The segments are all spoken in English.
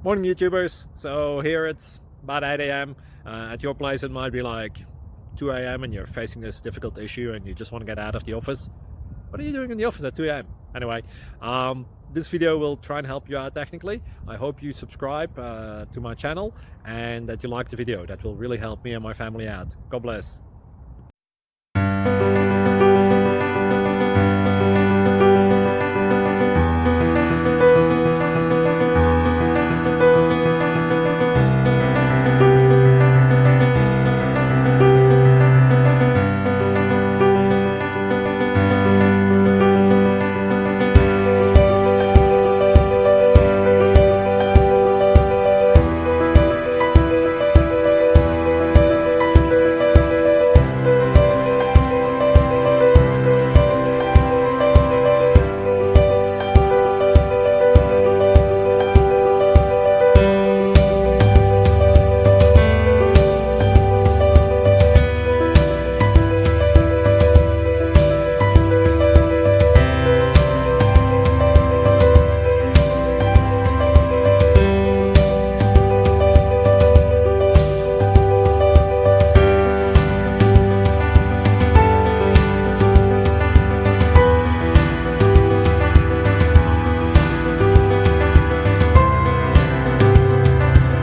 Morning YouTubers. So here it's about 8 a.m. At your place it might be like 2 a.m. and you're facing this difficult issue and you just want to get out of the office. What are you doing in the office at 2 a.m.? Anyway, this video will try and help you out technically. I hope you subscribe to my channel and that you like the video. That will really help me and my family out. God bless.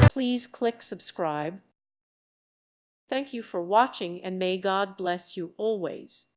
Please click subscribe. Thank you for watching and may God bless you always.